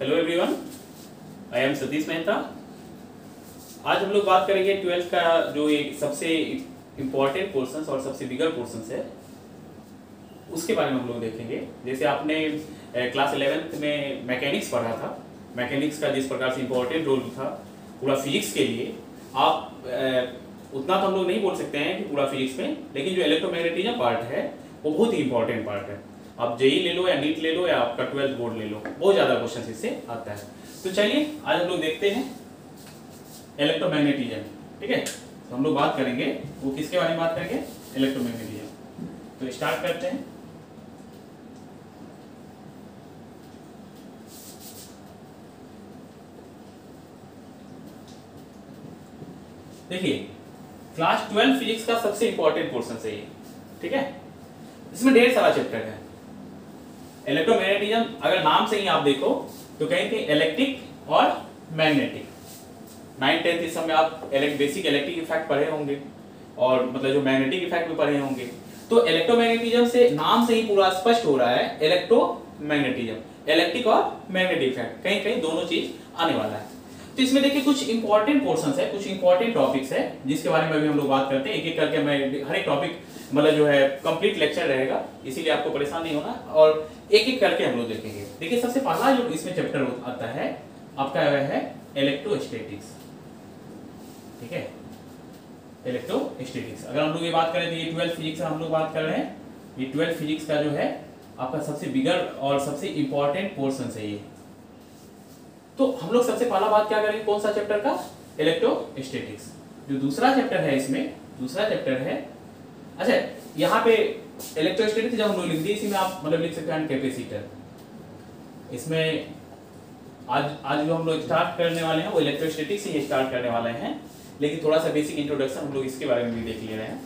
Hello everyone, I am Satish Mehta. आज हम लोग बात करेंगे 12th का जो एक सबसे इम्पोर्टेंट पोर्शंस और सबसे बिगर पोर्शंस है उसके बारे में हम लोग देखेंगे। जैसे आपने क्लास 11th में मैकेनिक्स पढ़ा था, मैकेनिक्स का जिस प्रकार से इम्पोर्टेंट रोल था पूरा फिजिक्स के लिए, आप उतना तो हम लोग नहीं बोल सकते हैं कि पूरा फिजिक्स में, लेकिन जो इलेक्ट्रोमैग्नेटिज्म पार्ट है वो बहुत ही इंपॉर्टेंट पार्ट है। आप जेई ले लो या नीट ले लो या आपका 12th बोर्ड ले लो, बहुत ज़्यादा क्वेश्चन इससे आता है। तो चलिए आज हम लोग देखते हैं इलेक्ट्रोमैग्नेटिज्म। ठीक है, तो हम लोग बात करेंगे वो किसके बारे में बात करेंगे, इलेक्ट्रोमैग्नेटिज्म। तो स्टार्ट करते हैं। देखिए, क्लास 12 फिजिक्स का सबसे इंपॉर्टेंट पोर्शन है ये। ठीक है, इसमें ढेर सारा चैप्टर है। इलेक्ट्रोमैग्नेटिज्म अगर नाम से ही आप देखो तो कहेंगे इलेक्ट्रिक और मैग्नेटिक। 9th 10th इस समय आप बेसिक इलेक्ट्रिक इफेक्ट पढ़े होंगे और मतलब जो मैग्नेटिक इफेक्ट भी पढ़े होंगे। तो इलेक्ट्रोमैग्नेटिज्म से नाम से ही पूरा स्पष्ट हो रहा है इलेक्ट्रोमैग्नेटिज्म, इलेक्ट्रिक और मैग्नेटिक इफेक्ट कहीं कहीं दोनों चीज आने वाला है। तो इसमें देखिए कुछ इंपॉर्टेंट पोर्शंस है, कुछ इंपॉर्टेंट टॉपिक्स है जिसके बारे में भी हम लोग बात करते हैं। एक एक करके मैं हर एक टॉपिक मतलब जो है कंप्लीट लेक्चर रहेगा, इसीलिए आपको परेशान नहीं होना और एक एक करके हम लोग देखेंगे। देखिए सबसे पहला जो इसमें चैप्टर आता है आपका है इलेक्ट्रोस्टैटिक्स। ठीक है, इलेक्ट्रोस्टैटिक्स अगर हम लोग ये बात करें तो ये 12th फिजिक्स का हम लोग बात कर रहे हैं। ये 12th फिजिक्स का जो है आपका सबसे बिगर और सबसे इंपॉर्टेंट पोर्शन है ये। तो हम लोग सबसे पहला बात क्या करेंगे, कौन सा चैप्टर का, इलेक्ट्रोस्टैटिक्स। जो दूसरा चैप्टर है इसमें, दूसरा चैप्टर है, अच्छा यहाँ पे इलेक्ट्रोस्टैटिक्स जब हम लोग लिख दिए इसी में आप मतलब लिख सकते हैं कैपेसिटर। इसमें आज जो हम लोग स्टार्ट करने वाले हैं वो इलेक्ट्रोस्टैटिक्स से ही स्टार्ट करने वाले हैं, लेकिन थोड़ा सा बेसिक इंट्रोडक्शन हम लोग इसके बारे में भी देख ले रहे हैं।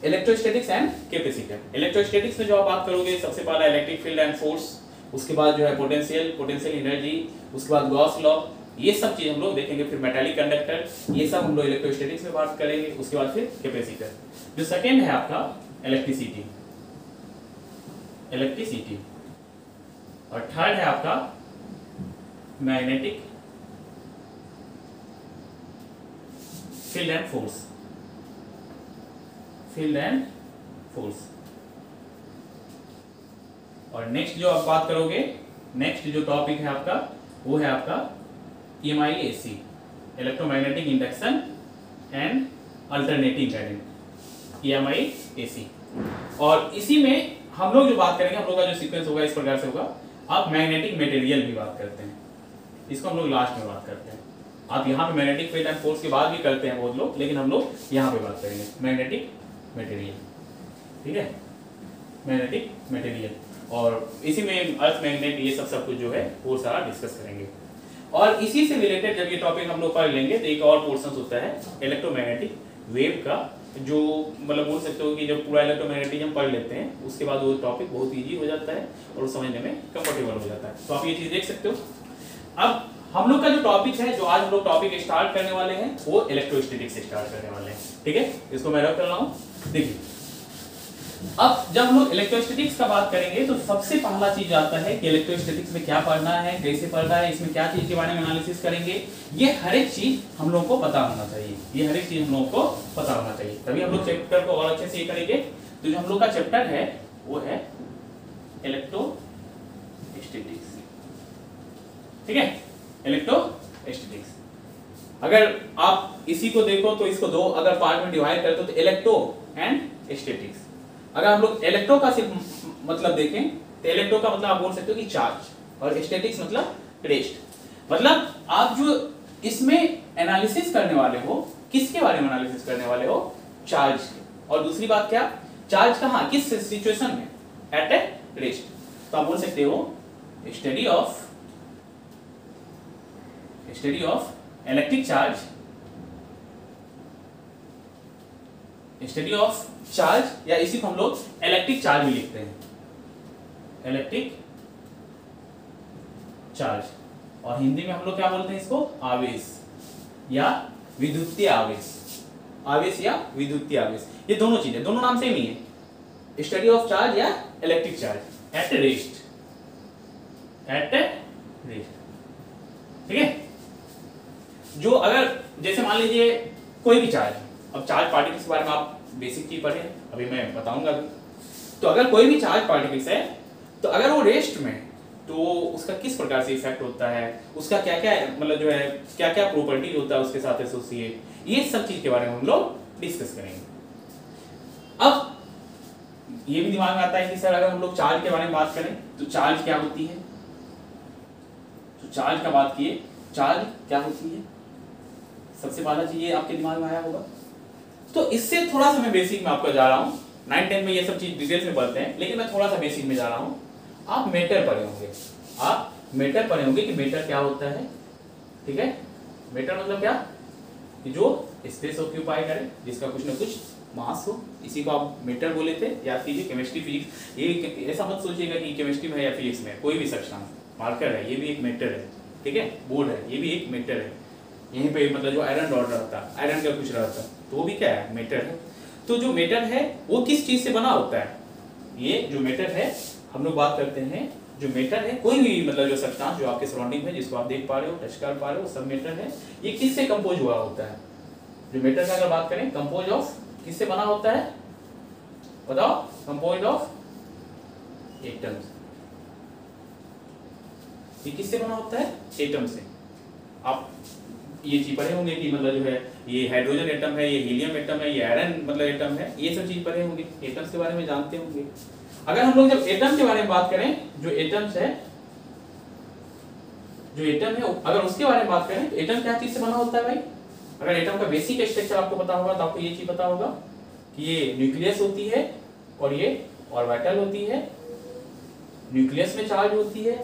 Electrostatics and capacitor. इलेक्ट्रोस्टैटिक्स में जो आप बात करोगे सबसे पहला इलेक्ट्रिक फील्ड एंड फोर्स, उसके बाद जो है पोटेंशियल एनर्जी, उसके बाद गॉस लॉ, ये सब चीज हम लोग देखेंगे। फिर मेटालिक कंडक्टर, ये सब हम लोग इलेक्ट्रोस्टैटिक्स में बात करेंगे। उसके बाद फिर कैपेसिटर। जो सेकंड है आपका इलेक्ट्रिसिटी, और थर्ड है आपका मैग्नेटिक फील्ड एंड फोर्स, और नेक्स्ट जो आप बात करोगे, नेक्स्ट जो टॉपिक है आपका वो है आपका EMI/AC, electromagnetic induction and alternating current, EMI/AC। और इसी में हम लोग जो बात करेंगे, हम लोग का जो सीक्वेंस होगा इस प्रकार से होगा। आप मैग्नेटिक मटेरियल भी बात करते हैं, इसको हम लोग लास्ट में बात करते हैं। आप यहाँ पे मैग्नेटिक फील्ड एंड फोर्स के बाद भी करते हैं बहुत लोग, लेकिन हम लोग यहाँ पे बात करेंगे मैग्नेटिक मटेरियल। ठीक है, मैग्नेटिक मटेरियल, और इसी में अर्थ मैग्नेट ये सब कुछ जो है वो सारा डिस्कस करेंगे। और इसी से रिलेटेड जब ये टॉपिक हम लोग पढ़ लेंगे तो एक और पोर्शन होता है इलेक्ट्रोमैग्नेटिक वेव का, जो मतलब बोल सकते हो कि जब पूरा इलेक्ट्रोमैग्नेटिज्म पढ़ लेते हैं उसके बाद वो टॉपिक बहुत ईजी हो जाता है और समझने में कंफर्टेबल हो जाता है। तो आप ये चीज देख सकते हो। अब हम लोग का जो टॉपिक है, जो आज हम लोग टॉपिक स्टार्ट करने वाले हैं वो इलेक्ट्रोस्टैटिक्स से स्टार्ट करने वाले हैं। ठीक है, इसको मैं रख कर रहा हूँ। देखिए अब जब हम लोग इलेक्ट्रोस्टैटिक्स का बात करेंगे तो सबसे पहला चीज आता है कि इलेक्ट्रोस्टैटिक्स में क्या पढ़ना है, कैसे पढ़ना है, इसमें क्या चीज के बारे में एनालिसिस करेंगे, ये हर एक चीज हम लोगों को पता होना चाहिए। ये हर एक चीज हम लोगों को पता होना चाहिए, तभी हम लोग चैप्टर को और अच्छे से ये करेंगे। तो जो हम लोग का चैप्टर है वो है इलेक्ट्रोस्टैटिक्स। ठीक है, इलेक्ट्रोस्टैटिक्स। अगर आप इसी को देखो तो इसको दो अगर पार्ट में डिवाइड करते हो तो इलेक्ट्रो एंड स्टैटिक्स। अगर हम लोग इलेक्ट्रो का सिर्फ मतलब देखें तो इलेक्ट्रो का मतलब आप बोल सकते हो कि चार्ज, और स्टैटिक्स मतलब रेस्ट। मतलब आप जो इसमें एनालिसिस करने वाले हो, किसके बारे में एनालिसिस करने वाले हो, चार्ज के। और दूसरी बात क्या, चार्ज कहाँ, किस सिचुएशन में, एट ए रेस्ट। तो आप बोल सकते हो स्टडी ऑफ इलेक्ट्रिक चार्ज, या इसी को हम लोग इलेक्ट्रिक चार्ज भी लिखते हैं, इलेक्ट्रिक चार्ज। और हिंदी में हम लोग क्या बोलते हैं इसको, आवेश या विद्युतीय आवेश, आवेश या विद्युतीय आवेश। ये दोनों चीजें, दोनों नाम सेम ही है, स्टडी ऑफ चार्ज या electric charge at rest, rest. ठीक है, जो अगर जैसे मान लीजिए कोई भी चार्ज, अब चार्ज पार्टिकल्स के बारे में आप बेसिक चीज पढ़े, अभी मैं बताऊंगा अभी। तो अगर कोई भी चार्ज पार्टिकल्स है, तो अगर वो रेस्ट में, तो उसका किस प्रकार से इफेक्ट होता है, उसका क्या क्या मतलब जो है क्या क्या प्रॉपर्टी होता है उसके साथ एसोसिएट, ये सब चीज के बारे में हम लोग डिस्कस करेंगे। अब ये भी दिमाग में आता है कि सर अगर हम लोग चार्ज के बारे में बात करें तो चार्ज क्या होती है, तो चार्ज का बात किए, चार्ज क्या होती है, सबसे पहला चीज ये आपके दिमाग में आया होगा। तो इससे थोड़ा सा मैं बेसिक में आपको जा रहा हूँ, 9-10 में ये सब चीज डिटेल्स में पढ़ते हैं, लेकिन मैं थोड़ा सा बेसिक में जा रहा हूँ। आप मेटर पढ़े होंगे, आप मेटर पढ़े होंगे कि मेटर क्या होता है। ठीक है, मेटर मतलब क्या, कि जो स्पेस ऑक्यूपाई करे, जिसका कुछ ना कुछ मास हो, इसी को आप मेटर बोले थे। याद कीजिए, केमिस्ट्री फिजिक्स, ये ऐसा मत सोचिएगा कि केमिस्ट्री में है या फिजिक्स में, कोई भी सब्सटेंस मार्कर है, ये भी एक मेटर है। ठीक है, बोर्ड है, ये भी एक मेटर है। यहीं पे मतलब जो आयरन रॉड रहता है, आयरन का कुछ रहता है, तो वो भी क्या है, मेटर है। तो जो मेटर है वो किस चीज से बना होता है, ये जो मेटर है, हम लोग बात करते हैं जो मेटर है, कोई भी मतलब जो सब्सटेंस जो आपके सराउंडिंग में, जिसको आप देख पा रहे हो, टच कर पा रहे हो, सब मेटर है। ये किससे कंपोज हुआ होता है, जो मेटर का अगर बात करें, कंपोज ऑफ किससे बना होता है, बताओ, कंपोज ऑफ एटम्स। ये किससे बना होता है, एटम से। आप ये चीज पढ़े होंगे कि मतलब जो है ये हाइड्रोजन एटम है, ये हीलियम एटम है, ये आयरन मतलब एटम है, ये सब चीज पढ़े होंगे, एटम्स के बारे में जानते होंगे। अगर हम लोग जब एटम के बारे में बात करें, जो एटम्स है, जो एटम है, अगर उसके बारे में बात करें तो एटम क्या चीज से बना होता है भाई। अगर एटम का बेसिक स्ट्रक्चर आपको पता होगा तो आपको ये चीज पता होगा कि ये न्यूक्लियस होती है और ये ऑर्बिटल होती है। न्यूक्लियस में चार्ज होती है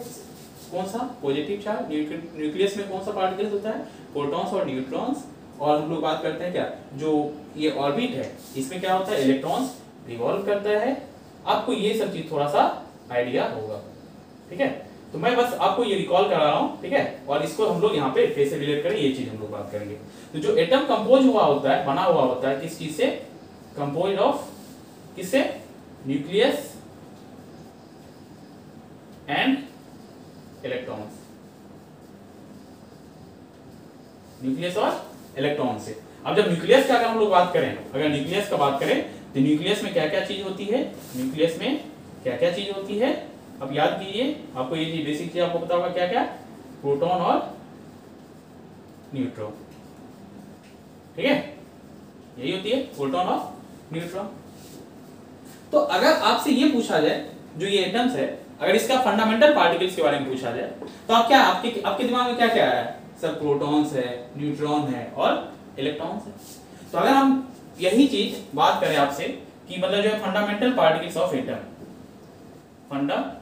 कौन सा, पॉजिटिव चार्ज। न्यूक्लियस में कौन सा पार्टिकल्स होता है, प्रोटॉन्स और न्यूट्रॉन्स। और हम लोग बात करते हैं क्या, जो ये ऑर्बिट है, इसमें क्या होता है, इलेक्ट्रॉन्स रिवॉल्व करता है। आपको ये सब चीज थोड़ा सा आइडिया होगा। ठीक है, तो मैं बस आपको ये रिकॉल करा रहा हूँ। ठीक है, और इसको हम लोग यहाँ पे कैसे रिलेट करें, ये चीज हम लोग बात करेंगे। तो जो एटम कंपोज हुआ होता है, बना हुआ होता है किस चीज से, कंपोज ऑफ किससे, न्यूक्लियस एंड इलेक्ट्रॉन्स, न्यूक्लियस और इलेक्ट्रॉन से। अब जब न्यूक्लियस का अगर हम लोग बात करें, अगर न्यूक्लियस का बात करें तो न्यूक्लियस में क्या क्या चीज होती है, न्यूक्लियस में क्या क्या चीज होती है, अब याद कीजिए, आपको ये चीज बेसिक चीज आपको पता होगा क्या क्या, प्रोटॉन और न्यूट्रॉन। ठीक है, यही होती है प्रोटॉन और न्यूट्रॉन। तो अगर आपसे ये पूछा जाए, जो ये एटम्स है, अगर इसका फंडामेंटल पार्टिकल्स के बारे में पूछा जाए, तो आप क्या, आपके दिमाग में क्या क्या आ रहा है, सर प्रोटॉन्स है, न्यूट्रॉन है और इलेक्ट्रॉन्स है। तो अगर हम यही चीज बात करें आपसे कि मतलब जो है fundamental particles of atom, fundamental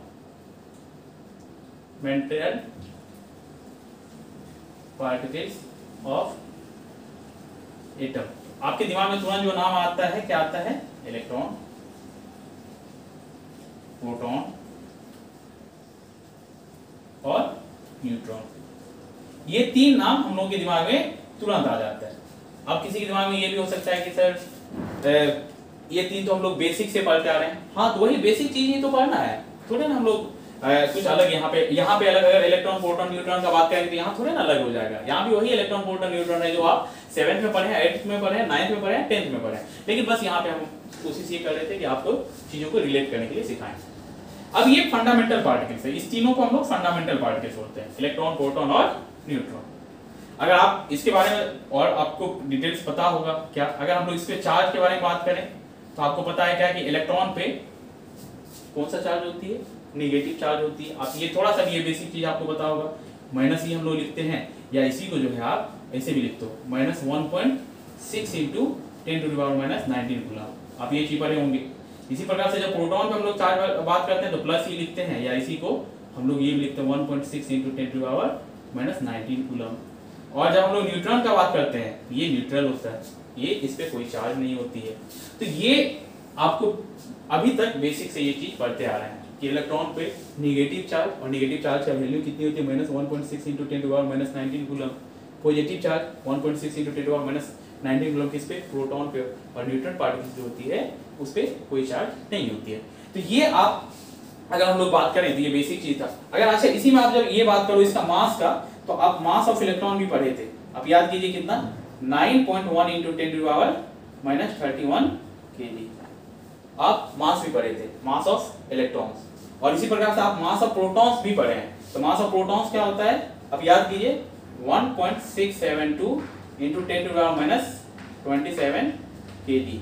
particles of atom, आपके दिमाग में तुरंत जो नाम आता है क्या आता है, इलेक्ट्रॉन, प्रोटॉन और न्यूट्रॉन। ये तीन नाम हम लोगों के दिमाग में तुरंत आ जाता है। अब किसी के दिमाग में ये भी हो सकता है कि सर ये तीन तो हम लोग बेसिक से पढ़ के आ रहे हैं। हाँ, तो वही बेसिक चीज ही तो पढ़ना है, थोड़े ना हम लोग कुछ अलग यहाँ पे अलग। अगर इलेक्ट्रॉन प्रोटॉन न्यूट्रॉन का बात करेंगे तो यहाँ थोड़े ना अलग हो जाएगा। यहाँ भी वही इलेक्ट्रॉन प्रोटॉन न्यूट्रॉन है जो आप 7th में पढ़े हैं, 8th में पढ़े हैं, 9th में पढ़े हैं, 10th में पढ़े हैं। लेकिन बस यहाँ पे हम कोशिश ये कर रहे थे कि आपको चीजों को रिलेट करने के लिए सिखाएं। अब ये फंडामेंटल पार्टिकल्स है, इस तीनों को हम लोग फंडामेंटल पार्टिकल्स बोलते हैं, इलेक्ट्रॉन प्रोटॉन और न्यूट्रॉन। अगर आप इसके बारे में और आपको डिटेल्स पता होगा क्या, अगर हम लोग इस पे चार्ज के बारे में बात करें तो आपको पता है क्या कि इलेक्ट्रॉन पे कौन सा चार्ज होती है, नेगेटिव चार्ज होती है। आप ये थोड़ा सा ये बेसिक चीज आपको पता होगा, माइनस ही हम लोग लिखते हैं, या इसी को जो है आप ऐसे भी लिखते हो, -1.6 × 10⁻⁻19 कूलम। आप ये चीज पढ़े होंगे। इसी प्रकार से जब प्रोटॉन पे हम लोग चार्ज बात करते हैं तो प्लस ही लिखते हैं, या इसी को हम लोग ये लिखते हैं 1.6 × 10⁻⁻19 कूलम। और जब हम लोग न्यूट्रॉन का बात करते हैं, ये न्यूट्रल होता है, ये इस पे कोई चार्ज नहीं होती है। तो ये आपको अभी तक बेसिक से ये चीज पढ़ते आ रहे हैं कि इलेक्ट्रॉन पे नेगेटिव चार्ज, और नेगेटिव चार्ज का वैल्यू कितनी होती है, -1.6 × 10⁻⁻19 कूलम। पॉजिटिव चार्ज 1.6 × 10⁻⁻19 कूलम किस पे, प्रोटॉन पे। और न्यूट्रॉन पार्टिकल्स जो होती है उस पे कोई चार्ज नहीं होती है। तो ये आप अगर हम लोग बात करें तो ये बेसिक चीज था। अगर अच्छा इसी में आप जब ये बात करो इसका मास का, तो आप मास ऑफ इलेक्ट्रॉन भी पढ़े थे, आप याद कीजिए कितना 9.1 × 10⁻31 kg, आप मास भी पढ़े थे, मास ऑफ इलेक्ट्रॉन्स। और इसी प्रकार से आप मास ऑफ प्रोटॉन्स भी पढ़े हैं। तो मास ऑफ प्रोटॉन्स क्या होता है, आप याद कीजिए 1.672 × 10⁻27 kg,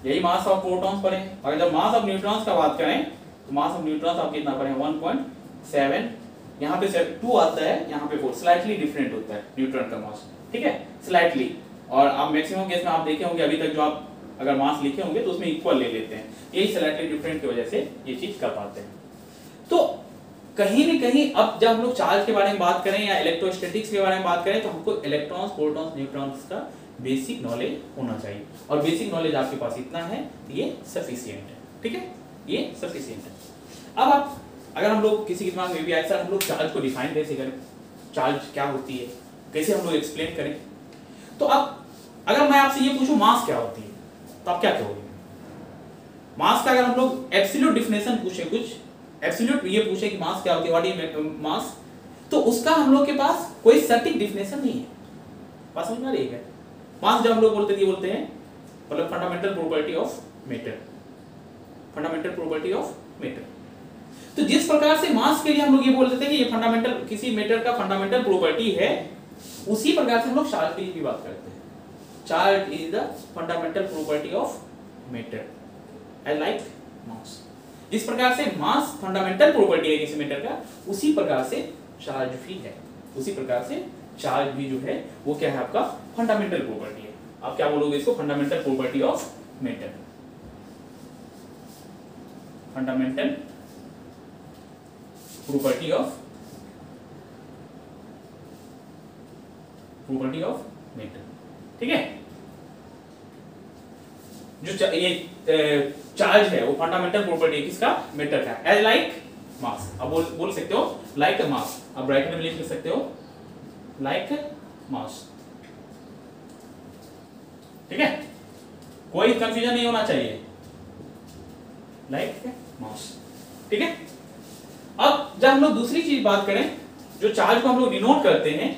यही मास ऑफ प्रोटॉन्स पढ़े हैं। और जब मास ऑफ न्यूट्रॉन्स का बात करें तो मास ऑफ न्यूट्रॉन्स आप कितना पढ़े 1.7, यहाँ पे 2 आता है, यहाँ पे 4, स्लाइटली डिफरेंट होता है न्यूट्रॉन का मास, ठीक है, स्लाइटली। और आप मैक्सिमम केस में आप देखे होंगे अभी तक जो आप अगर मास लिखे होंगे तो उसमें इक्वल ले लेते हैं, यही स्लाइटली डिफरेंट की वजह से ये चीज कर पाते हैं। तो कहीं न कहीं अब जब हम लोग चार्ज के बारे में बात करें या इलेक्ट्रोस्टैटिक्स के बारे में बात करें तो हमको इलेक्ट्रॉन्स, प्रोटॉन्स, न्यूट्रॉन्स का बेसिक नॉलेज होना चाहिए। और बेसिक नॉलेज आपके पास इतना है ये सफिशिएंट है, ठीक है, ये सफिशिएंट है। अब आप अगर हम लोग किसी के दिमाग में भी आए सर हम लोग चार्ज को डिफाइन कैसे करें, चार्ज क्या होती है, कैसे हम लोग एक्सप्लेन करें, तो अब अगर मैं आपसे ये पूछूं मास क्या होती है तो आप क्या कहोगे? मास का अगर हम लोग एब्सोल्यूट डेफिनेशन पूछे, कुछ एब्सोल्यूट ये पूछे कि मास क्या होती है, व्हाट इज मास, तो उसका हम लोग के पास कोई सटीक डेफिनेशन नहीं है। बात समझ में आ रही है? मास जब हम लोग बोलते हैं मतलब fundamental property of matter, fundamental property of matter. तो जिस प्रकार से मास के लिए हम लोग ये बोल देते हैं कि ये फंडामेंटल, किसी मैटर का फंडामेंटल प्रॉपर्टी है, उसी प्रकार से हम लोग चार्ज के लिए भी बात करते हैं। Charge is the fundamental property of matter as like mass. जिस प्रकार से मास फंडामेंटल प्रॉपर्टी है किसी मैटर का, उसी प्रकार से चार्ज भी है, उसी प्रकार से चार्ज भी जो है वो क्या है आपका फंडामेंटल प्रॉपर्टी है। आप क्या बोलोगे इसको? Fundamental property of matter, fundamental property of matter, ठीक है। जो ये चार्ज है वो फंडामेंटल प्रॉपर्टी है किसका? मैटर का, एज लाइक मास। अब बोल सकते हो लाइक मास, आप ब्रैकेट में लिख सकते हो लाइक मास, ठीक है, कोई कंफ्यूजन नहीं होना चाहिए, लाइक मास, ठीक है। अब जब हम लोग दूसरी चीज बात करें, जो चार्ज को हम लोग डिनोट करते हैं,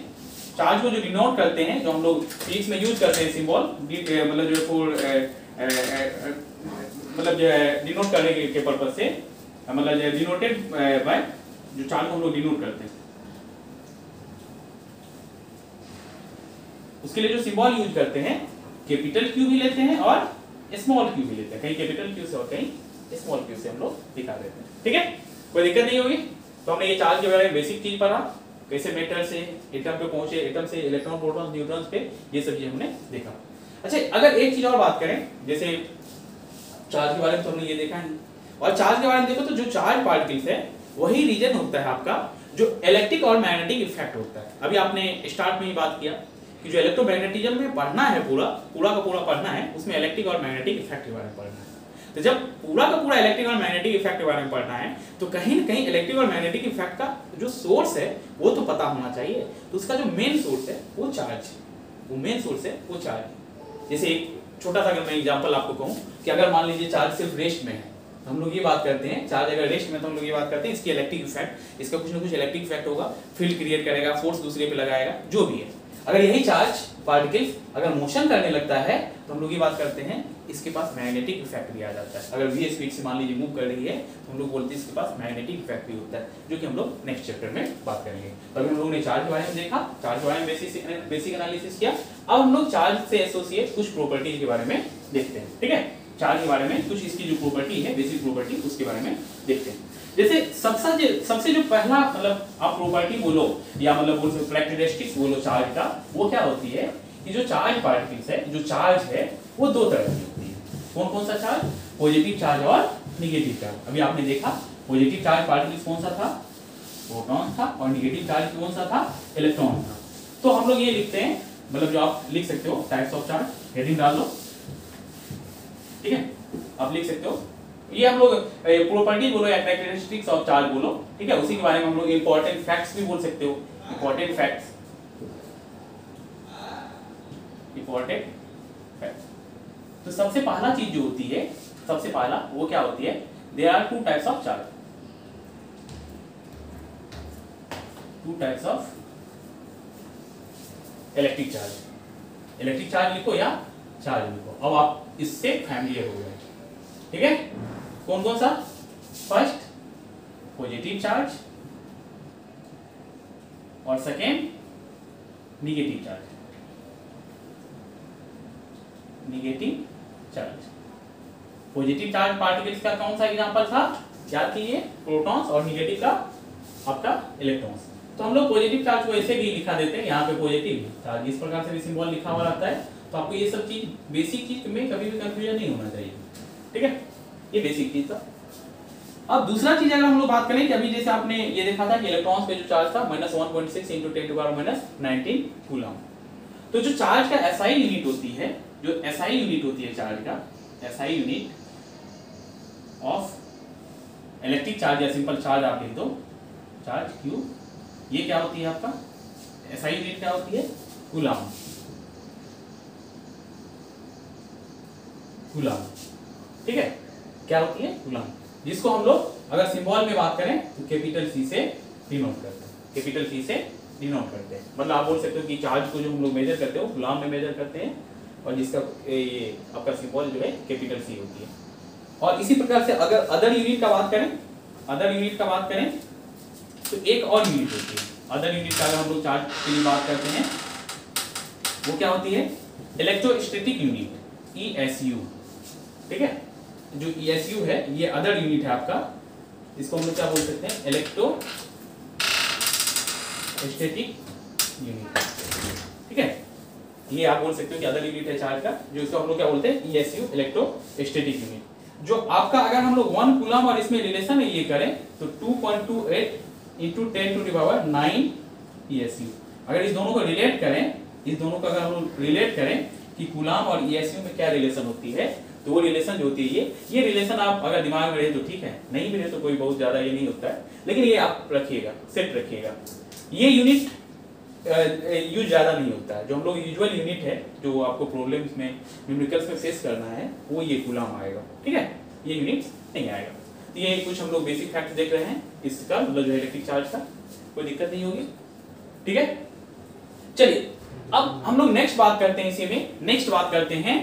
चार्ज को जो डिनोट करते हैं, जो हम लोग फिजिक्स में यूज करते हैं सिंबल, मतलब जो है डिनोट करने के पर्पज से, मतलब डिनोटेड बाय, जो चार्ज को हम लोग डिनोट करते हैं उसके लिए जो सिंबल यूज करते हैं, कैपिटल क्यू भी लेते हैं और स्मॉल क्यू भी लेते हैं, कहीं कैपिटल क्यू से और कहीं स्मॉल क्यू से हम लोग दिखा देते हैं, ठीक है, कोई दिक्कत नहीं होगी। तो हमने ये चार्ज के बारे में बेसिक चीज पढ़ा, कैसे मैटर से एटम पे पहुंचे, एटम से इलेक्ट्रॉन, प्रोटॉन, न्यूट्रॉन्स पे, ये सब चीज हमने देखा। अच्छा, अगर एक चीज और बात करें, जैसे चार्ज के बारे में तो हमने ये देखा है, और चार्ज के बारे में देखो तो जो चार्ज पार्टिकल्स है वही रीजन होता है आपका जो इलेक्ट्रिक और मैग्नेटिक इफेक्ट होता है। अभी आपने स्टार्ट में ही बात किया कि जो इलेक्ट्रोमैग्नेटिज्म में पढ़ना है, पूरा का पूरा पढ़ना है, उसमें इलेक्ट्रिक और मैग्नेटिक इफेक्ट के बारे में पढ़ना है। तो जब पूरा का पूरा इलेक्ट्रिक और मैग्नेटिक इफेक्ट के बारे में पढ़ना है तो कहीं न कहीं इलेक्ट्रिक और मैग्नेटिक इफेक्ट का जो सोर्स है वो तो पता होना चाहिए। तो उसका जो मेन सोर्स है वो चार्ज है, वो मेन सोर्स है वो चार्ज है। जैसे एक छोटा सा अगर मैं एग्जांपल आपको कहूं कि अगर मान लीजिए चार्ज सिर्फ रेस्ट में है, तो हम लोग ये बात करते हैं चार्ज अगर रेस्ट में, तो हम लोग ये बात करते हैं इसकी इलेक्ट्रिक इफेक्ट, इसका कुछ ना कुछ इलेक्ट्रिक इफेक्ट होगा, फील्ड क्रिएट करेगा, फोर्स दूसरे पे लगाएगा, जो भी है। अगर यही चार्ज पार्टिकल अगर मोशन करने लगता है तो हम लोग ये बात करते हैं इसके पास मैग्नेटिक इफेक्ट भी आ जाता है। अगर v स्पीड से मान लीजिए मूव कर रही है तो हम लोग बोलते हैं इसके पास मैग्नेटिक इफेक्ट भी होता है, जो कि हम लोग नेक्स्ट चैप्टर में बात करेंगे। तो अभी हम लोगों ने चार्ज के बारे में देखा, चार्ज के बारे में बेसिक एनालिसिस किया। अब हम लोग चार्ज से एसोसिएट कुछ प्रॉपर्टीज के बारे में देखते हैं, ठीक है। चार्ज के बारे में कुछ इसकी जो प्रॉपर्टी है, बेसिक प्रॉपर्टी, उसके बारे में देखते हैं। जैसे सबसे जो पहला मतलब आप प्रॉपर्टी बोलो या मतलब बोल सकते कैरेक्टरिस्टिक्स बोलो चार्ज का, वो क्या होती है कि जो चार्ज पार्टिकल्स है, जो चार्ज है वो दो तरह की होती है। कौन कौन सा चार्ज? पॉजिटिव चार्ज और नेगेटिव चार्ज। अभी आपने देखा पॉजिटिव चार्ज पार्टिकल्स कौन सा था? प्रोटॉन था, और नेगेटिव चार्ज कौन सा था? इलेक्ट्रॉन था। तो हम लोग ये लिखते हैं, मतलब जो आप लिख सकते हो टाइप्स ऑफ चार्ज, हेडिंग डाल लो, ठीक है, आप लिख सकते हो। ये हम लोग प्रॉपर्टी बोलो या कैरेक्टरिस्टिक्स ऑफ चार्ज बोलो, ठीक है। उसी के बारे में हम लोग इंपॉर्टेंट फैक्ट्स भी बोल सकते हो, इंपॉर्टेंट फैक्ट्स, इंपॉर्टेंट फैक्ट्स। तो सबसे पहला चीज जो होती है, सबसे पहला वो क्या होती है? There are two types of charge. Two types of electric charge. Electric charge लिखो या चार्ज लिखो, अब आप इससे फैमिलियर हो गए। ठीक है, कौन कौन सा? फर्स्ट पॉजिटिव चार्ज और second negative charge. Negative charge, positive charge particles का कौन सा एग्जांपल था? याद कीजिए, प्रोटॉन्स, और निगेटिव का आपका इलेक्ट्रॉन्स। तो हम लोग पॉजिटिव चार्ज को ऐसे भी लिखा देते हैं, यहाँ पे पॉजिटिव चार्ज इस प्रकार से भी सिंबल लिखा हुआ रहता है। तो आपको ये सब चीज, बेसिक चीज में कभी भी कंफ्यूजन नहीं होना चाहिए। ठीक है, ये बेसिक चीज था। अब दूसरा चीज अगर हम लोग बात करें कि अभी जैसे आपने ये देखा था कि इलेक्ट्रॉन्स पे जो चार्ज था -1.6 × 10⁻⁻19 कूलम। तो जो चार्ज का एसआई यूनिट होती है, जो एसआई यूनिट होती है चार्ज का, SI unit of electric charge या सिंपल चार्ज आप लिख दो, चार्ज क्यू, ये क्या होती है आपका एसआई यूनिट? क्या होती है? कूलम। कूलम, ठीक है, क्या होती है? कूलम, जिसको हम लोग अगर सिंबल में बात करें तो कैपिटल सी से डिनोट करते हैं। कैपिटल सी से डिनोट करते हैं, मतलब आप बोल सकते हो कि चार्ज को जो हम लोग मेजर करते हो कूलम में मेजर करते हैं, और जिसका ये आपका सिंबल जो है कैपिटल सी होती है। और इसी प्रकार से अगर अदर यूनिट का बात करें, अदर यूनिट का बात करें तो एक और यूनिट होती है। अदर यूनिट का अगर हम लोग चार्ज के लिए बात करते हैं, वो क्या होती है? Electrostatic unit, ESU। ठीक है, जो ESU है ये अदर यूनिट है आपका, इसको हम लोग क्या बोल सकते हैं? Electrostatic unit. ठीक है, ये आप बोल सकते हो कि अदर यूनिट है चार्ज का, जो इसको हम लोग क्या बोलते हैं? ESU, electrostatic unit. जो आपका अगर हम लोग 1 कूलम और इसमें रिलेशन ये करें तो 2.28 × 10⁹ ESU। अगर इस दोनों को रिलेट करें, इस दोनों का अगर हम लोग रिलेट करें कि कूलम और ESU में क्या रिलेशन होती है, तो वो रिलेशन जो होती है ये रिलेशन आप अगर दिमाग में रहे तो ठीक है, नहीं भी रहे तो कोई बहुत ज्यादा ये नहीं होता है, लेकिन ये आप रखिएगा, सेट रखिएगा। ये यूनिट यूज ज्यादा नहीं होता है। जो हम लोग यूजुअल यूनिट है जो आपको प्रॉब्लम्स में, न्यूमेरिकल्स में फेस करना है, वो ये कूलम आएगा। ठीक है, ये यूनिट नहीं आएगा। तो ये कुछ हम लोग बेसिक फैक्ट्स देख रहे हैं इसका, मतलब जो इलेक्ट्रिक चार्ज का, कोई दिक्कत नहीं होगी। ठीक है, चलिए अब हम लोग नेक्स्ट बात करते हैं, इसी में नेक्स्ट बात करते हैं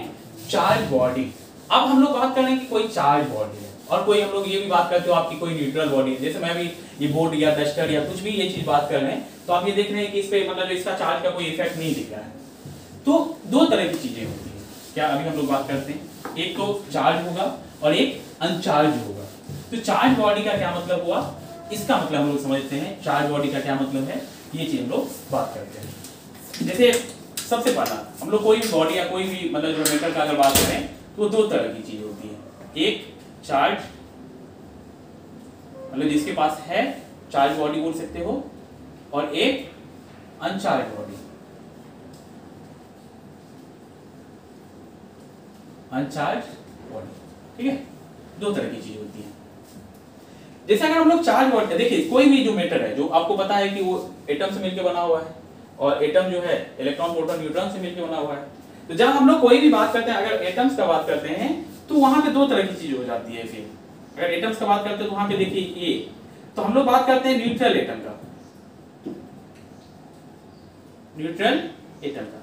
चार्ज बॉडी। अब हम लोग बात कर रहे हैं कि कोई चार्ज बॉडी है, और कोई हम लोग ये भी बात करते हो आपकी कोई न्यूट्रल बॉडी है। जैसे मैं भी ये बोर्ड या डस्टर या कुछ भी ये चीज बात कर रहे हैं, तो आप ये देख रहे हैं कि इस पे मतलब इसका चार्ज का कोई इफेक्ट नहीं दिख रहा है। तो दो तरह की चीजें होती है, क्या अभी हम लोग बात करते हैं, एक तो चार्ज होगा और एक अनचार्ज होगा। तो चार्ज बॉडी का क्या मतलब हुआ, इसका मतलब हम लोग समझते हैं चार्ज बॉडी का क्या मतलब है, ये चीज हम लोग बात करते हैं। जैसे सबसे पहला हम लोग कोई भी बॉडी या कोई भी मतलब जो मेटल का अगर बात करें तो दो तरह की चीज होती है, एक चार्ज मतलब जिसके पास है चार्ज बॉडी बोल सकते हो, और एक अनचार्ज बॉडी। अनचार्ज बॉडी, ठीक है, दो तरह की चीज होती है। जैसे अगर हम लोग चार्ज बॉडी, देखिए कोई भी जो मेटल है जो आपको पता है कि वो एटम से मिलकर बना हुआ है, और एटम जो है इलेक्ट्रॉन प्रोटॉन न्यूट्रॉन से मिलकर बना हुआ है। तो जब हम लोग कोई भी बात करते हैं, अगर एटम्स का बात करते हैं तो वहां पे दो तरह की चीज हो जाती है। फिर अगर एटम्स का बात करते हैं तो वहां पे देखिए ये, तो हम लोग बात करते हैं न्यूट्रल एटम का। न्यूट्रल एटम का,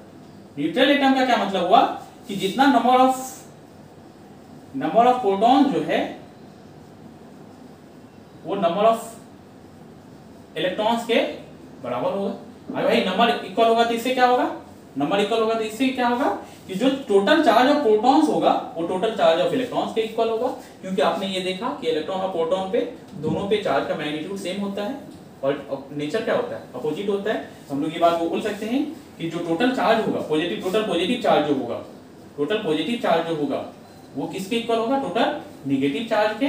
न्यूट्रल एटम का क्या मतलब हुआ कि जितना नंबर ऑफ प्रोटॉन जो है वो नंबर ऑफ इलेक्ट्रॉन्स के बराबर होगा। अगर भाई नंबर इक्वल होगा तो इससे क्या होगा, नंबर इक्वल होगा तो इससे क्या होगा कि जो टोटल चार्ज ऑफ प्रोटॉन्स होगा वो टोटल चार्ज ऑफ इलेक्ट्रॉन्स के इक्वल होगा। क्योंकि आपने ये देखा कि इलेक्ट्रॉन और प्रोटॉन पे दोनों पे चार्ज का मैग्नीट्यूड सेम होता है, और नेचर क्या होता है, अपोजिट होता है। हम लोग ये बात बोल सकते हैं कि जो टोटल चार्ज होगा, टोटल पॉजिटिव चार्ज जो होगा, टोटल पॉजिटिव चार्ज जो होगा वो किसके इक्वल होगा, टोटल नेगेटिव चार्ज के,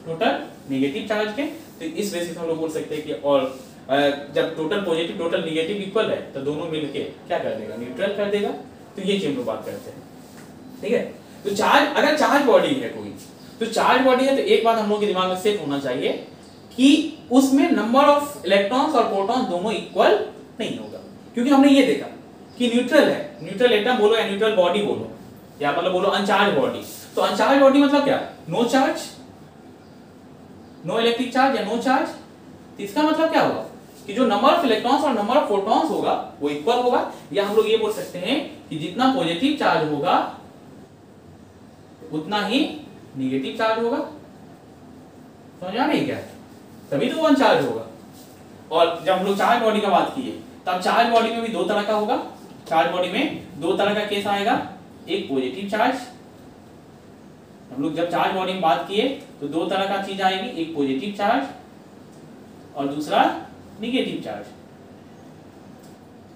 टोटल नेगेटिव चार्ज के। तो इस वजह से हम लोग बोल सकते हैं कि और जब total positive total negative equal है तो दोनों मिलके क्या कर देगा, न्यूट्रल कर देगा। तो ये चीज हम लोग बात करते हैं, ठीक है। तो चार्ज, अगर चार्ज बॉडी है कोई, तो चार्ज बॉडी है तो एक बात हम लोग के दिमाग में सेट होना चाहिए कि उसमें नंबर ऑफ इलेक्ट्रॉन्स और प्रोटॉन्स दोनों इक्वल नहीं होगा। क्योंकि हमने ये देखा कि न्यूट्रल है, न्यूट्रल एटम बोलो या न्यूट्रल बॉडी बोलो, या मतलब बोलो अनचार्ज बॉडी। तो अनचार्ज बॉडी मतलब क्या, no charge, no electric charge या नो चार्ज। तो इसका मतलब क्या हुआ कि जो नंबर ऑफ इलेक्ट्रॉन्स और नंबर ऑफ प्रोटॉन्स होगा वो इक्वल होगा, या हम लोग ये बोल सकते हैं कि जितना पॉजिटिव चार्ज होगा उतना ही नेगेटिव चार्ज होगा। समझ आ रही क्या? तभी तो वन चार्ज होगा। और जब हम लोग चार्ज बॉडी का बात किए तब चार्ज बॉडी में भी दो तरह का होगा। चार्ज बॉडी में दो तरह का केस आएगा, एक पॉजिटिव चार्ज, हम लोग जब चार्ज बॉडी में बात किए तो दो तरह का चीज आएगी, एक पॉजिटिव चार्ज और दूसरा नेगेटिव चार्ज,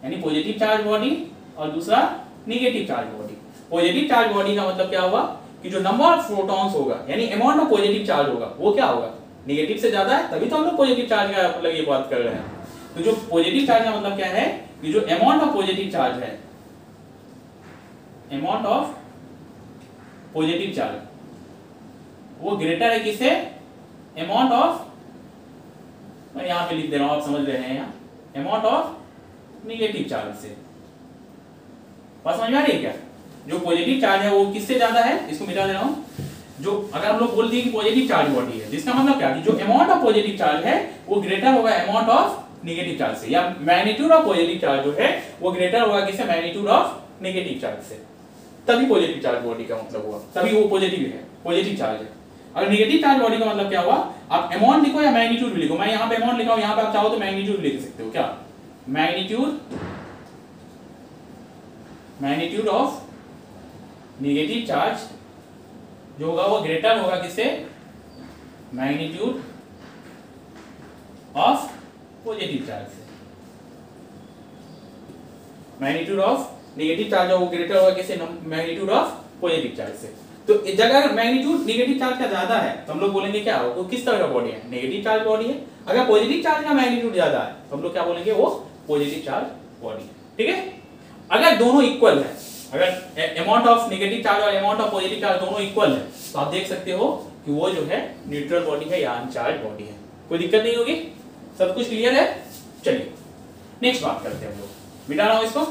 यानी पॉजिटिव चार्ज बॉडी और दूसरा negative charge body. Positive charge body का मतलब क्या होगा कि जो नंबर ऑफ प्रोटॉन्स होगा यानी अमाउंट ऑफ पॉजिटिव चार्ज होगा वो क्या होगा, नेगेटिव से ज्यादा है, तभी तो हम लोग पॉजिटिव चार्ज का मतलब ये बात कर रहे हैं। तो जो पॉजिटिव चार्ज का मतलब क्या है कि जो अमाउंट ऑफ पॉजिटिव चार्ज है, अमाउंट ऑफ पॉजिटिव चार्ज वो ग्रेटर है किससे, अमाउंट ऑफ, मैं यहां पे लिख दे रहा हूं आप समझ रहे हैं, यहां अमाउंट ऑफ नेगेटिव चार्ज से। बात समझ में आ रही है क्या? जो पॉजिटिव चार्ज है वो किससे ज्यादा है, इसको मिटा दे रहा हूं। जो अगर हम लोग बोल दिए कि पॉजिटिव चार्ज बॉडी है, जिसका मतलब क्या कि जो अमाउंट ऑफ पॉजिटिव चार्ज है वो ग्रेटर होगा अमाउंट ऑफ नेगेटिव चार्ज से, या मैग्नीट्यूड ऑफ पॉजिटिव चार्ज जो है वो ग्रेटर होगा किससे, मैग्नीट्यूड ऑफ नेगेटिव चार्ज से, तभी पॉजिटिव चार्ज बॉडी का मतलब हुआ, तभी वो पॉजिटिव है, पॉजिटिव चार्ज है। अगर नेगेटिव चार्ज बॉडी का मतलब क्या हुआ, आप अमाउंट लिखो या मैग्नीट्यूड भी लिखो, मैं यहां पे अमाउंट लिखा हूं, यहां पे आप चाहो तो मैग्नीट्यूड लिख सकते हो, क्या मैग्नीट्यूड ऑफ नेगेटिव चार्ज जो होगा वो ग्रेटर होगा किससे, मैग्नीट्यूड ऑफ पॉजिटिव चार्ज से। मैग्नीट्यूड ऑफ नेगेटिव चार्ज वो ग्रेटर होगा किससे, मैग्नीट्यूड ऑफ पॉजिटिव चार्ज से। तो इस जगह अगर मैग्नीट्यूड नेगेटिव चार्ज का ज्यादा है तो हम लोग बोलेंगे क्या हो, वो किस तरह का बॉडी है, नेगेटिव चार्ज बॉडी है। अगर पॉजिटिव चार्ज का मैग्नीट्यूड ज्यादा है तो हम लोग क्या बोलेंगे, वो पॉजिटिव चार्ज बॉडी है। ठीक है, अगर दोनों इक्वल है, अगर अमाउंट ऑफ नेगेटिव चार्ज और अमाउंट ऑफ पॉजिटिव चार्ज दोनों इक्वल है तो आप देख सकते हो कि वो जो है न्यूट्रल बॉडी है या अनचार्ज बॉडी है, कोई दिक्कत नहीं होगी। सब कुछ क्लियर है? चलिए नेक्स्ट बात करते हैं हम लोग, मिटा रहा हूं इसको।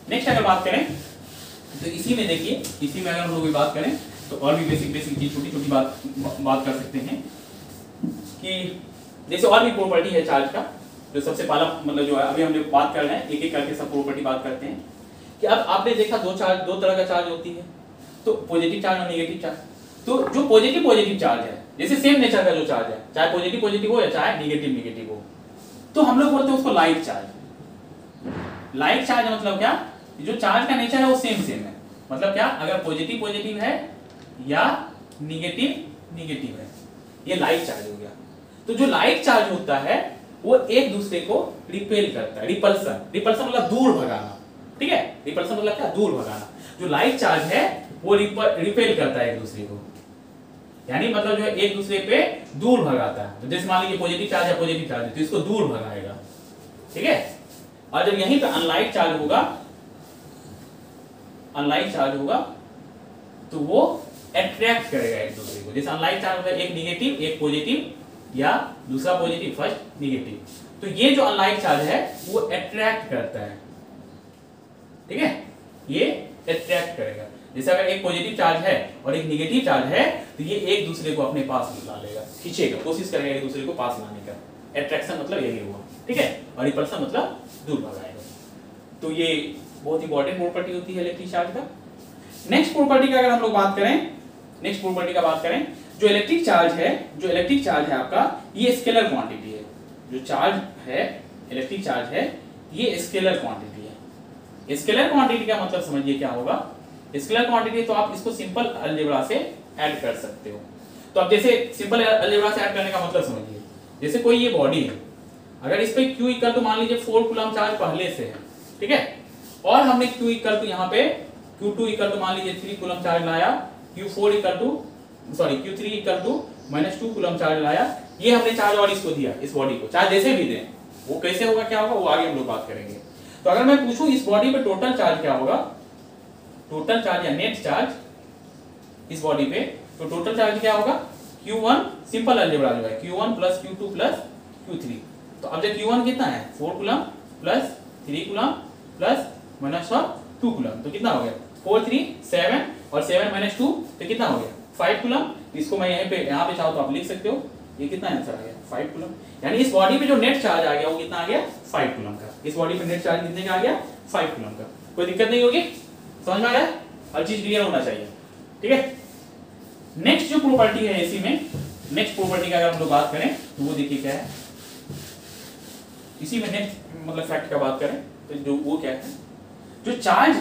नेक्स्ट अगर बात करें तो इसी में देखिए, इसी में अगर हम लोग बात करें तो और भी बेसिक चीज छोटी छोटी बात कर सकते हैं कि जैसे और भी प्रॉपर्टी है चार्ज का, जो सबसे पहला मतलब जो है अभी हम लोग बात कर रहे हैं, एक एक करके सब प्रॉपर्टी बात करते हैं कि अब आपने देखा दो तरह का चार्ज होती है, तो पॉजिटिव चार्ज और नेगेटिव चार्ज। तो जो पॉजिटिव चार्ज है, जैसे सेम नेचर का जो चार्ज है, चाहे पॉजिटिव हो या चाहे नेगेटिव हो, तो हम लोग बोलते हैं उसको लाइक चार्ज। लाइक चार्ज मतलब क्या, जो चार्ज का नेचर है वो सेम है, मतलब क्या, अगर पॉजिटिव है या नेगेटिव है, ये लाइक चार्ज हो गया। तो जो लाइक चार्ज होता है वो एक दूसरे को रिपेल करता है, रिपल्सन मतलब दूर भगाना। ठीक है, रिपल्सन मतलब क्या, दूर भगाना। जो लाइक चार्ज है वो रिपेल करता है एक दूसरे को, यानी मतलब जो है एक दूसरे पे दूर भगाता है। तो जैसे मान लीजिए पॉजिटिव चार्ज है तो इसको दूर भगाएगा। ठीक है, और जब यहीं पे अनलाइक चार्ज होगा तो वो अट्रैक्ट करेगा एक दूसरे को। जैसे अनलाइक चार्ज होगा, एक नेगेटिव एक पॉजिटिव या दूसरा पॉजिटिव फर्स्ट नेगेटिव, तो ये जो अनलाइक चार्ज है वो अट्रैक्ट करता है। ठीक है, ये अट्रैक्ट करेगा। जैसे अगर एक पॉजिटिव चार्ज है और एक नेगेटिव चार्ज है तो ये एक दूसरे को अपने पास ला लेगा, खींचेगा, कोशिश करेगा एक दूसरे को पास लाने का। अट्रैक्शन मतलब यही हुआ। ठीक है, और रिपल्सन मतलब दूर भगाएगा। तो ये बहुत इंपॉर्टेंट प्रॉपर्टी होती है इलेक्ट्रिक चार्ज का। नेक्स्ट प्रॉपर्टी का अगर हम लोग बात करें, जो इलेक्ट्रिक चार्ज है आपका, ये स्केलर क्वांटिटी है। जो चार्ज है, इलेक्ट्रिक चार्ज है, ये स्केलर क्वांटिटी है। स्केलर क्वांटिटी का मतलब समझिए क्या होगा। स्केलर क्वांटिटी तो आप इसको सिंपल अलजेब्रा से ऐड कर सकते हो। तो अब जैसे सिंपल अलजेब्रा से ऐड करने का मतलब समझिए, जैसे कोई ये बॉडी है, अगर इस पे Q इक्वल टू मान लीजिए 4 कूलम चार्ज पहले से है, ठीक है, और हमने Q इक्वल टू यहाँ पे Q2 इक्वल टू मान लीजिए 3 कूलम चार्ज लाया, Q3 equal to -2 coulomb charge लाया, ये हमने चार्ज और इसको दिया, इस बॉडी को, चार्ज जैसे भी दें, वो कैसे होगा क्या होगा वो आगे हम लोग बात करेंगे। तो अगर मैं पूछूं इस बॉडी पे टोटल चार्ज क्या होगा, टोटल चार्ज या नेट चार्ज इस बॉडी पे, तो टोटल चार्ज क्या होगा, Q1 सिंपल अलजेब्रा जो है Q1 plus Q2 plus Q3। तो अब जब Q1 कितना है 4 coulomb plus 3 coulomb plus -2 coulomb, तो कितना हो गया 4 3 7 और 7 -2 तो कितना हो गया 5 कूलम। इसको मैं यहाँ पे चाहो तो आप लिख सकते हो, ये कितना आंसर आ गया 5 कूलम। यानी इस बॉडी पे जो नेट चार्ज आ गया वो कितना आ गया 5 कूलम का। इस बॉडी पे नेट चार्ज कितने का आ गया 5 कूलम का। कोई दिक्कत नहीं होगी, समझ में आ रहा है, हर चीज क्लियर होना चाहिए, ठीक है। नेक्स्ट जो प्रॉपर्टी है एसी में, नेक्स्ट प्रॉपर्टी का अगर हम लोग बात करें तो वो देखिए क्या है, इसी में नेक्स्ट मतलब फैक्ट का बात करें तो जो वो क्या है, जो चार्ज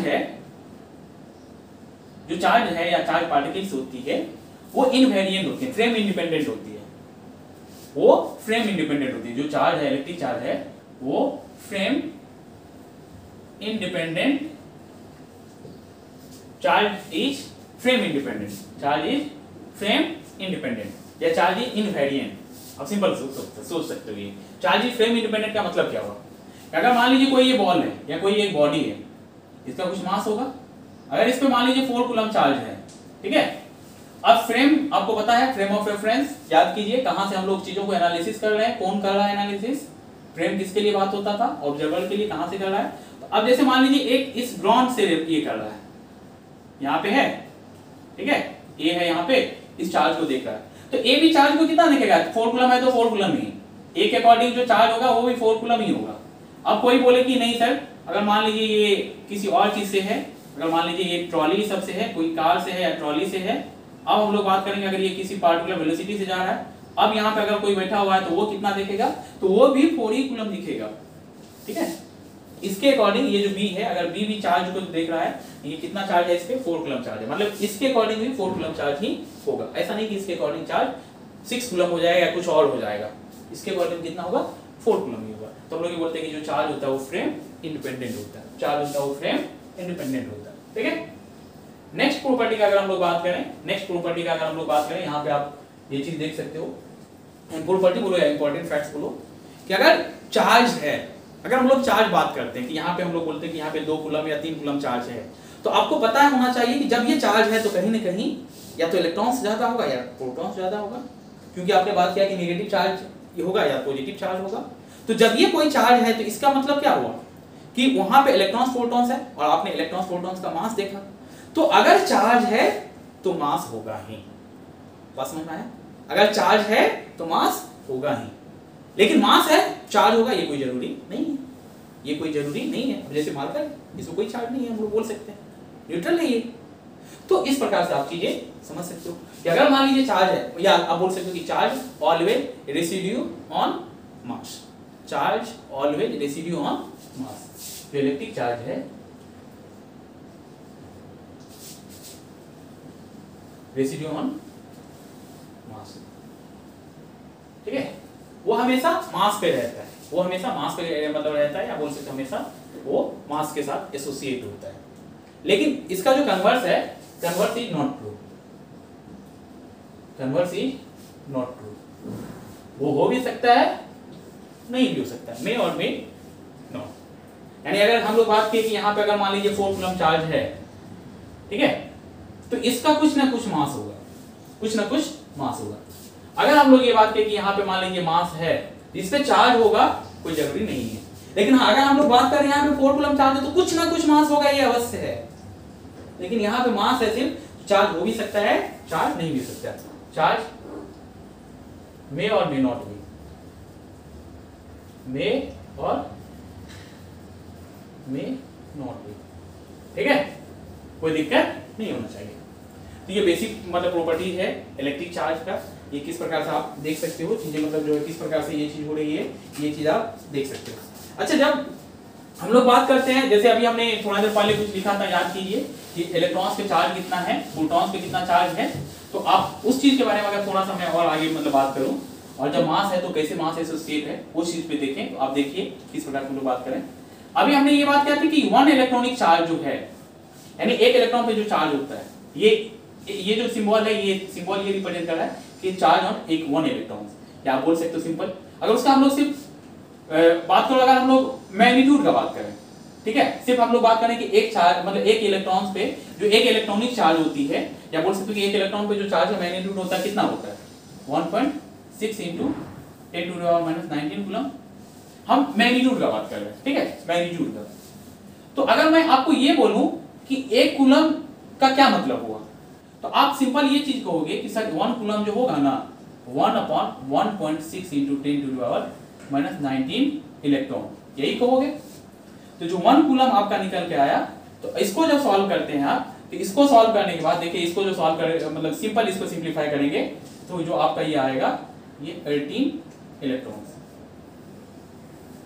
है या चार्ज पार्टिकल्स होती है वो इनवेरिएंट होती है, फ्रेम इंडिपेंडेंट होती है, वो फ्रेम इंडिपेंडेंट होती है। जो चार्ज है, इलेक्ट्रिक चार्ज है, वो frame independent, charge is frame independent, charge is frame independent या चार्ज इज इनवेरिएंट। आप सिंपल सोच सकते हो ये चार्ज इज फ्रेम इंडिपेंडेंट का मतलब क्या हुआ। अगर मान लीजिए कोई ये बॉल है या कोई एक बॉडी है, इसका कुछ मास होगा। अगर इस पे मान लीजिए 4 कूलम चार्ज है, ठीक है। अब फ्रेम आपको पता है, फ्रेम ऑफ रेफरेंस याद कीजिए, कहां से हम लोग चीजों को एनालिसिस कर रहे हैं, कौन कर रहा है एनालिसिस, फ्रेम किसके लिए बात होता था, ऑब्जर्वर के लिए, कहां से कर रहा है। तो अब जैसे मान लीजिए एक इस ग्राउंड से ये कर रहा है, यहाँ पे है, ठीक है, ए है यहाँ पे, इस चार्ज को देख रहा है, तो ए भी चार्ज को कितना देखेगा, 4 कूलम है तो 4 कूलम ही, ए के अकॉर्डिंग जो चार्ज होगा वो भी 4 कूलम ही होगा। अब कोई बोले कि नहीं सर, अगर मान लीजिए ये किसी और चीज से है, अगर मान लीजिए ये ट्रॉली सब से है, कोई कार से है या ट्रॉली से है, अब हम लोग बात करेंगे अगर ये किसी पार्टिकुलर वेलोसिटी से जा रहा है, अब यहाँ पे अगर कोई बैठा हुआ है तो वो कितना देखेगा, तो वो भी 4 ही कूलम दिखेगा, ठीक है। इसके अकॉर्डिंग ये जो बी है, अगर बी भी चार्ज को देख रहा है, ये कितना चार्ज है इस पे 4 कूलम चार्ज है, मतलब इसके अकॉर्डिंग भी 4 कूलम चार्ज ही होगा। ऐसा नहीं कि इसके अकॉर्डिंग चार्ज 6 कूलम हो जाएगा या कुछ और हो जाएगा, इसके अकॉर्डिंग कितना होगा 4 कूलम ही होगा। तो हम लोग ये बोलते हैं कि जो चार्ज होता है वो फ्रेम इंडिपेंडेंट होता है, चार्ज होता है वो फ्रेम इंडिपेंडेंट होता है, ठीक है। नेक्स्ट प्रॉपर्टी का अगर हम लोग बात करें, नेक्स्ट प्रॉपर्टी का अगर हम लोग बात करें, यहाँ पे आप ये चीज देख सकते हो, प्रॉपर्टी बोलो या इंपॉर्टेंट फैक्ट्स बोलो, कि अगर चार्ज है, अगर हम लोग चार्ज बात करते हैं कि यहाँ पे हम लोग बोलते हैं कि यहाँ पे 2 कूलम या 3 कूलम चार्ज है, तो आपको पता है होना चाहिए कि जब ये चार्ज है तो कहीं ना कहीं या तो इलेक्ट्रॉन्स ज्यादा होगा या प्रोटॉन्स ज्यादा होगा, क्योंकि आपने बात किया कि नेगेटिव चार्ज होगा या पॉजिटिव चार्ज होगा। तो जब ये कोई चार्ज है तो इसका मतलब क्या हुआ कि वहां पे इलेक्ट्रॉन्स प्रोटॉन्स है और आपने इलेक्ट्रॉन्स प्रोटॉन्स का मास देखा, तो अगर चार्ज है तो मास होगा ही, बस समझ में आया, अगर चार्ज है तो मास होगा ही। लेकिन मास है चार्ज होगा ये कोई जरूरी नहीं है, ये कोई जरूरी नहीं है। जैसे मार्कर, इसमें कोई चार्ज नहीं है, हम लोग बोल सकते हैं न्यूट्रल है ये। तो इस प्रकार से आप चीजें समझ सकते हो कि अगर मान लीजिए चार्ज है, या आप बोल सकते हो कि charge always residue on mass, charge always residue on मास। जो इलेक्ट्रिक चार्ज है रेसिड्यू ऑन मास, ठीक है, वो हमेशा मास पे रहता है, वो हमेशा मास पे मतलब रहता है, या बोल सकते हमेशा वो मास के साथ एसोसिएट होता है। लेकिन इसका जो कन्वर्स है, converse is not true, converse is not true, वो हो भी सकता है नहीं भी हो सकता है, मे और मे नॉट। यानी अगर हम लोग बात किए कि यहाँ पे अगर मान लीजिए 4 कूलम चार्ज है, ठीक है, तो इसका कुछ ना कुछ मास होगा, कुछ ना कुछ मास होगा। अगर हम लोग ये बात करें कि यहाँ पे मान लीजिए मास है, इस पे चार्ज होगा कोई जरूरी नहीं है, लेकिन हाँ अगर हम लोग बात करें यहाँ पे 4 कूलम चार्ज है तो कुछ ना कुछ मास होगा, ये अवश्य है। लेकिन यहाँ पे मास है सिर्फ, चार्ज हो भी सकता है, चार्ज नहीं भी सकता, चार्ज मे और मे नॉट बी, मे और मे नॉट बी, ठीक है, कोई दिक्कत नहीं होना चाहिए। तो ये बेसिक मतलब प्रॉपर्टी है इलेक्ट्रिक चार्ज का, ये किस प्रकार से आप देख सकते हो चीजें, मतलब जो है किस प्रकार से ये चीज हो रही है, ये चीज आप देख सकते हो। अच्छा, जब हम लोग बात करते हैं, जैसे अभी हमने थोड़ा देर पहले कुछ लिखा था, याद कीजिए कि इलेक्ट्रॉन्स के चार्ज कितना है, प्रोटॉन्स पे कितना चार्ज है, तो आप उस चीज के बारे में अगर थोड़ा सा मैं और आगे मतलब बात करूं, और जब मास है तो कैसे मास एसोसिएट है उस चीज पे देखें, तो आप देखिए किस प्रकार से हम लोग बात करें। अभी हमने ये बात किया थी कि 1 इलेक्ट्रॉनिक चार्ज जो है, यानी एक इलेक्ट्रॉन पे जो चार्ज होता है, ये जो सिंबल है, ये सिंबल ये रिप्रेजेंट कर रहा है कि चार्ज ऑन एक 1 इलेक्ट्रॉन, या आप बोल सकते हो सिंपल। अगर उसका हम लोग सिर्फ बात करो, अगर हम लोग मैग्नीट्यूड का बात करें, ठीक है, सिर्फ हम लोग बात करें कि एक चार्ज मतलब एक इलेक्ट्रॉन पे जो एक इलेक्ट्रॉनिक चार्ज होती है, या बोल सकते हो कि एक इलेक्ट्रॉन पे जो चार्ज है मैग्नीट्यूड होता है, कितना होता है 1.6 × 10⁻⁻19 कूलम। हम मैग्नीट्यूड का बात कर रहे हैं, ठीक है, मैग्नीट्यूड का। तो अगर मैं आपको ये बोलूं कि 1 कूलम का क्या मतलब हुआ, तो आप सिंपल ये चीज कहोगे कि सर 1 कूलम जो होगा ना, 1/1.6 × 10⁻⁻19 इलेक्ट्रॉन, यही कहोगे। तो जो 1 कूलम आपका निकल के आया, तो इसको जब सॉल्व करते हैं आप, तो इसको सॉल्व करने के बाद देखिए, इसको जो सॉल्व करें मतलब सिंपल इसको सिंप्लीफाई करेंगे, तो जो आपका ये आएगा ये 18 इलेक्ट्रॉन्स,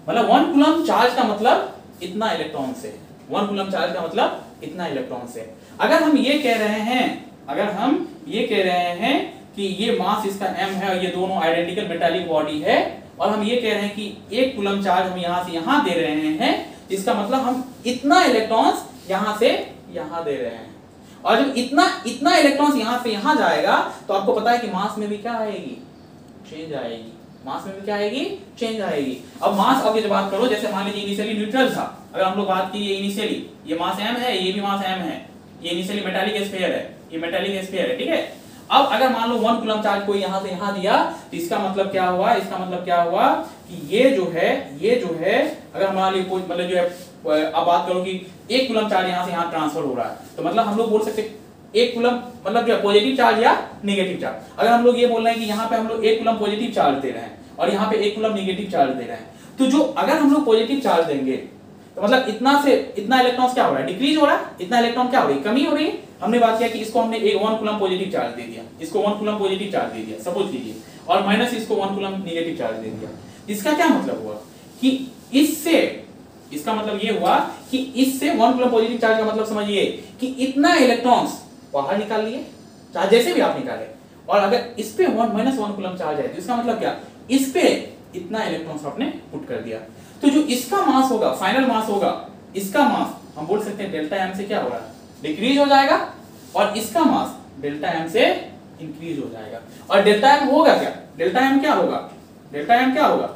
मतलब 1 कूलम चार्ज का मतलब इतना इलेक्ट्रॉन से, 1 कूलम चार्ज का मतलब इतना इलेक्ट्रॉन से। अगर हम ये कह रहे हैं कि ये मास इसका m है और ये दोनों आइडेंटिकल मेटालिक बॉडी है, और हम ये कह रहे हैं कि 1 कूलम चार्ज हम यहां से यहां दे रहे हैं, इसका मतलब हम इतना इलेक्ट्रॉन्स यहां से यहां दे रहे हैं। और जब इतना इलेक्ट्रॉन्स यहां से यहां जाएगा, तो आपको पता है कि मास में भी क्या आएगी, चेंज आएगी, मास में भी क्या आएगी, चेंज आएगी। अब मास अब ये बात करो, जैसे मान लीजिए इनिशियली न्यूट्रल था, अगर हम लोग बात की ये इनिशियली ये मास m है, ये भी मास m है, ये इनिशियली मेटालिक स्फीयर है, ये मेटालिक स्फीयर है, ठीक है। अब अगर मान लो 1 कूलम चार्ज कोई यहां से यहां दिया, तो इसका मतलब क्या हुआ, कि ये जो है अगर मान लीजिए मतलब जो है, अब बात करो कि 1 कूलम चार्ज यहां से यहां ट्रांसफर हो रहा है, तो मतलब हम लोग बोल सकते 1 कूलम मतलब जो है पॉजिटिव चार्ज या नेगेटिव चार्ज। अगर हम लोग ये बोल रहे हैं कि यहाँ पे हम लोग 1 कूलम पॉजिटिव चार्ज दे रहे हैं और यहाँ पे 1 कूलम नेगेटिव चार्ज दे रहे हैं, तो जो अगर हम लोग पॉजिटिव चार्ज देंगे, तो मतलब इतना से इतना इलेक्ट्रॉन क्या हो रहा है, डिक्रीज हो रहा है, इतना इलेक्ट्रॉन क्या हो रही है, कमी हो रही है। हमने बात किया कि इसको हमने 1 कूलम पॉजिटिव चार्ज दे दिया, इसको 1 कूलम पॉजिटिव चार्ज दे दिया सपोज कीजिए, और माइनस इसको 1 कूलम नेगेटिव चार्ज दे दिया। इसका क्या मतलब हुआ कि इससे, इसका मतलब ये हुआ कि इससे 1 कूलम पॉजिटिव चार्ज का मतलब समझिए कि इतना इलेक्ट्रॉन्स बाहर निकाल लिए, चाहे जैसे भी आप निकाले, और अगर इस पे 1 कूलम चार्ज है, तो इसका मतलब क्या, इस पे इतना इलेक्ट्रॉन्स आपने पुट कर दिया। तो जो इसका मास होगा, फाइनल मास होगा, इसका मास हम बोल सकते हैं डेल्टा m से क्या हो रहा है, डिक्रीज हो जाएगा, और इसका मास डेल्टा m से इंक्रीज हो जाएगा। और डेल्टा m होगा क्या, डेल्टा m क्या होगा,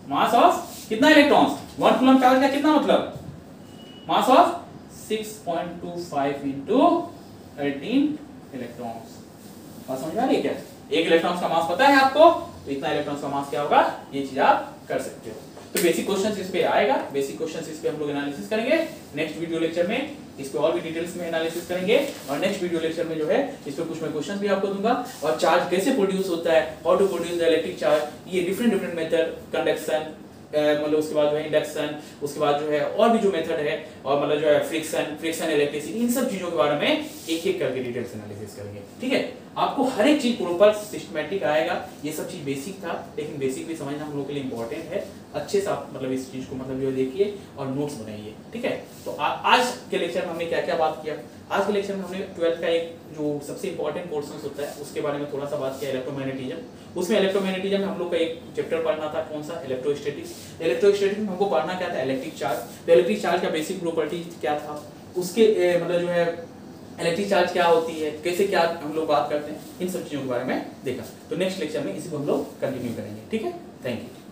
मास ऑफ कितना इलेक्ट्रॉन्स, 1 कूलम चार्ज का कितना मतलब, मास ऑफ 6.25 into 13 इलेक्ट्रॉन्स। बात समझ में आ रही है क्या, एक इलेक्ट्रॉन्स का मास पता है आपको, तो इतना इलेक्ट्रॉन्स का मास क्या होगा, ये चीज आप कर सकते हो। तो बेसिक क्वेश्चंस इस पे आएगा, बेसिक क्वेश्चंस इस पे हम लोग एनालिसिस करेंगे नेक्स्ट वीडियो लेक्चर में, इस पे और भी डिटेल्स में एनालिसिस करेंगे, और नेक्स्ट वीडियो लेक्चर में जो है इस पे कुछ मैं क्वेश्चंस भी आपको दूंगा, और चार्ज कैसे प्रोड्यूस होता है, how to produce the electric charge, ये डिफरेंट मेथड, कंडक्शन मतलब उसके बाद जो है इंडक्शन, उसके बाद जो है और भी जो मेथड है, और मतलब जो है फ्रिक्शन इलेक्ट्रिसिटी, इन सब चीजों के बारे में एक एक करके डिटेल्स एनालिसिस करेंगे, ठीक है। आपको हर एक चीज प्रॉपर सिस्टमैटिक आएगा, ये सब चीज बेसिक था, लेकिन बेसिक भी समझना हम लोग के लिए इंपॉर्टेंट है। अच्छे से आप मतलब इस चीज को मतलब जो देखिए और नोट्स बनाइए, ठीक है। तो आज के लेक्चर में हमने क्या क्या बात किया, आज के लेक्चर में हमने 12th का एक जो सबसे इंपॉर्टेंट पोर्शन होता है उसके बारे में थोड़ा सा बात किया, इलेक्ट्रोमैग्नेटिज्म। उसमें इलेक्ट्रोमैग्नेटिज्म में हम लोग का एक चैप्टर पढ़ना था, कौन सा, इलेक्ट्रोस्टैटिक्स। इलेक्ट्रोस्टैटिक्स में हमको पढ़ना क्या था, इलेक्ट्रिक चार्ज। तो इलेक्ट्रिक चार्ज का बेसिक प्रॉपर्टी क्या था, उसके मतलब जो है इलेक्ट्रिक चार्ज क्या होती है, कैसे क्या हम लोग बात करते हैं, इन सब चीजों के बारे में देखा। तो नेक्स्ट लेक्चर में इसी को हम लोग कंटिन्यू करेंगे, ठीक है। Thank you.